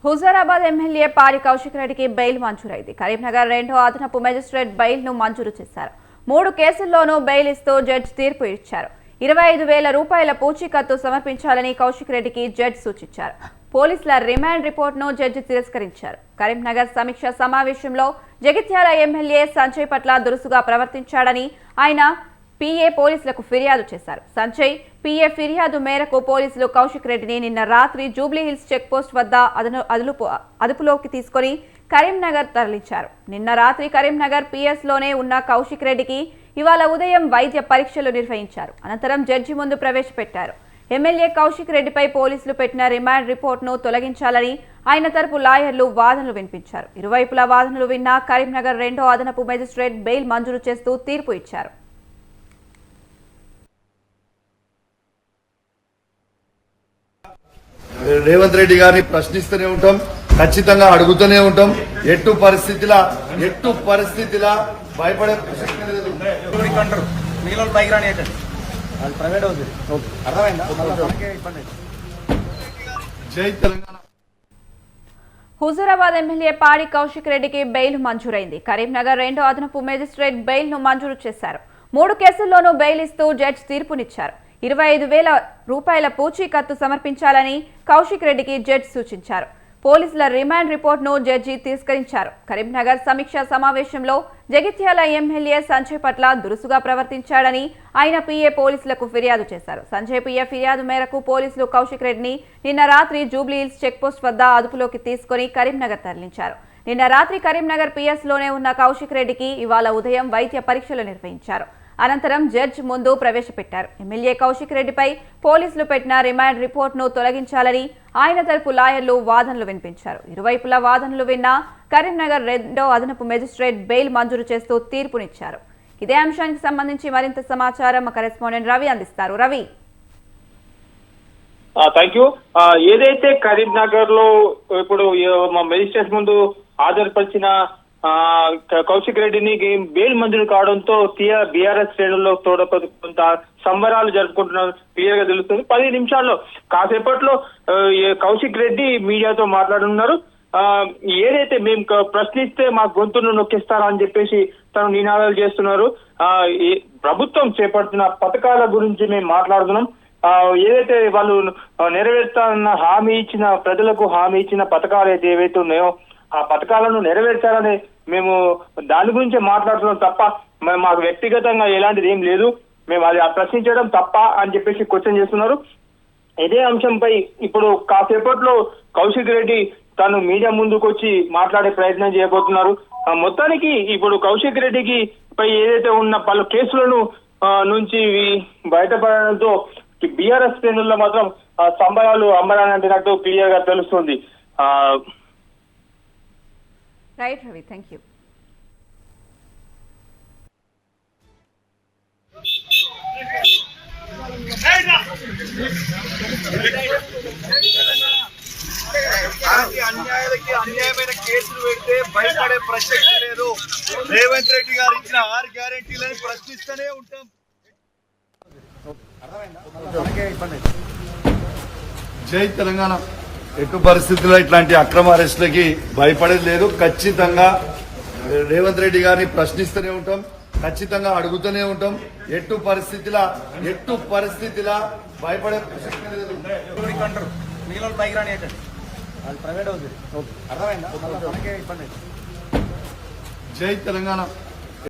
Huzurabad MLA పాడి కౌశిక్ రెడ్డికి bail మంజూరైంది. Karimnagar 2వ అదనపు మెజిస్ట్రేట్ బెయిల్ ను మంజూరు చేశారు. 3 కేసుల్లోనూ బెయిల్ ఇస్తూ జడ్జి తీర్పు ఇచ్చారు. 25,000 రూపాయల పూచీకత్తు సమర్పించాలని కౌశిక్ రెడ్డికి జడ్జి సూచించారు. పోలీసుల రిమాండ్ రిపోర్టును జడ్జి తిరస్కరించారు. కరీంనగర్ సమీక్ష సమావేశంలో జగిత్యాల ఎమ్మెల్యే సంజయ్ పట్ల దురుసుగా ప్రవర్తించాడని ఆయన పీఏ పోలీసులకు ఫిర్యాదు చేశారు. సంజయ్ పీఏ ఫిర్యాదు మేరకు పోలీసులు కౌశిక్ రెడ్డిని నిన్న రాత్రి జూబ్లీహిల్స్ చెక్పోస్ట్ వద్ద అదుపులోకి తీసుకుని కరీంనగర్ తరలించారు. నిన్న రాత్రి కరీంనగర్ పిఎస్లోనే ఉన్న కౌశిక్ రెడ్డికి ఇవాళ ఉదయం వైద్య పరీక్షలు నిర్వహించారు. అనంతరం జడ్జి ముందు ప్రవేశపెట్టారు. ఎమ్మెల్యే కౌశిక్ రెడ్డిపై పోలీసులు పెట్టిన రిమాండ్ రిపోర్టును తొలగించాలని ఆయన తరపు లాయర్లు వాదనలు వినిపించారు. ఇరువైపులా వాదనలు విన్న కరీంనగర్ 2వ అదనపు మెజిస్ట్రేట్ బెయిల్ మంజూరు చేస్తూ తీర్పు ఇచ్చారు. రేవంత్ రెడ్డి గారిని ప్రశ్నిస్తూనే ఉంటాం, ఖచ్చితంగా అడుగుతూనే ఉంటాం. ఎట్టు పరిస్థితిలా భయపడే ప్రసక్తి లేదు. జై తెలంగాణ. హుజూరాబాద్ ఎమ్మెల్యే పాడి కౌశిక్ రెడ్డికి బెయిల్ మంజూరైంది. కరీంనగర్ 2వ అదనపు మెజిస్ట్రేట్ బెయిల్ ను మంజూరు చేశారు. 3 కేసుల్లోనూ బెయిల్ ఇస్తూ జడ్జి తీర్పునిచ్చారు. 25,000 రూపాయల పూచీకత్తు సమర్పించాలని కౌశిక్ రెడ్డికి జడ్జి సూచించారు. పోలీసుల రిమాండ్ రిపోర్టును జడ్జి తిరస్కరించారు. కరీంనగర్ సమీక్ష సమావేశంలో జగిత్యాల ఎమ్మెల్యే సంజయ్ పట్ల దురుసుగా ప్రవర్తించాడని ఆయన పీఏ పోలీసులకు ఫిర్యాదు చేశారు. సంజయ్ పీఏ ఫిర్యాదు మేరకు పోలీసులు కౌశిక్ రెడ్డిని నిన్న రాత్రి జూబ్లీహిల్స్ చెక్పోస్ట్ వద్ద అదుపులోకి తీసుకుని కరీంనగర్ తరలించారు. నిన్న రాత్రి కరీంనగర్ పిఎస్లోనే ఉన్న కౌశిక్ రెడ్డికి ఇవాళ ఉదయం వైద్య పరీక్షలు నిర్వహించారు. అనంతరం జడ్జి ముందు ప్రవేశపెట్టారు. ఎమ్మెల్యే కౌశిక్ రెడ్డిపై పోలీసులు పెట్టిన రిమాండ్ రిపోర్టును తొలగించాలని ఆయన తరపు లాయర్లు వాదనలు వినిపించారు. ఇరువైపులా వాదనలు విన్న కరీంనగర్ 2వ అదనపు మెజిస్ట్రేట్ బెయిల్ మంజూరు చేస్తూ తీర్పునిచ్చారు. ఇదే అంశానికి సంబంధించి మరింత సమాచారం మా కరెస్పాండెంట్ రవి అందిస్తారు. Ravi, thank you. ఏదైతే కరీంనగర్ లో ఇప్పుడు మా మెజిస్ట్రేట్ ముందు హాజరుపరిచిన కౌశిక్ రెడ్డిని బెయిల్ మంజూరు కావడంతో బీఆర్ఎస్ శ్రేణుల్లో కొంత సంబరాలు జరుపుకుంటున్నారు క్లియర్ గా తెలుస్తుంది. 10 నిమిషాల్లో కాసేపట్లో కౌశిక్ రెడ్డి మీడియాతో మాట్లాడుతున్నారు. ఏదైతే మేము ప్రశ్నిస్తే మా గొంతును నొక్కిస్తారా అని చెప్పేసి తను నినాదాలు చేస్తున్నారు. ప్రభుత్వం చేపడుతున్న పథకాల గురించి మేము మాట్లాడుతున్నాం. ఏదైతే వాళ్ళు నెరవేర్చాలన్న హామీ ఇచ్చిన ప్రజలకు హామీ ఇచ్చిన పథకాలు అయితే ఏవైతే ఉన్నాయో ఆ పథకాలను నెరవేర్చాలని మేము దాని గురించే మాట్లాడుతున్నాం తప్ప మాకు వ్యక్తిగతంగా ఎలాంటిది ఏం లేదు. మేము అది ప్రశ్నించడం తప్ప అని చెప్పేసి క్వశ్చన్ చేస్తున్నారు. ఇదే అంశంపై ఇప్పుడు కాసేపట్లో కౌశిక్ రెడ్డి తను మీడియా ముందుకు వచ్చి మాట్లాడే ప్రయత్నం చేయబోతున్నారు. మొత్తానికి ఇప్పుడు కౌశిక్ రెడ్డికి పై ఏదైతే ఉన్న పలు కేసులను నుంచి బయటపడడంతో బీఆర్ఎస్ శ్రేణుల్లో మాత్రం సంబరాలు అంబరానంటినట్టు క్లియర్ గా తెలుస్తుంది. Right Ravi, thank you. అన్యాయమైన కేసులు పెడితే భయపడే ప్రసక్తి లేదు. రేవంత్ రెడ్డి గారు ఇచ్చిన 6 గ్యారెంటీలను ప్రశ్నిస్తూనే ఉంటాం. జై తెలంగాణ. ఎటు పరిస్థితుల్లో ఇట్లాంటి అక్రమ అరెస్టులకి భయపడేది లేదు. ఖచ్చితంగా రేవంత్ రెడ్డి గారిని ప్రశ్నిస్తూనే ఉంటాం, ఖచ్చితంగా అడుగుతూనే ఉంటాం. ఎట్టు పరిస్థితిలా భయపడే ప్రసక్తి లేదు. జై తెలంగాణ.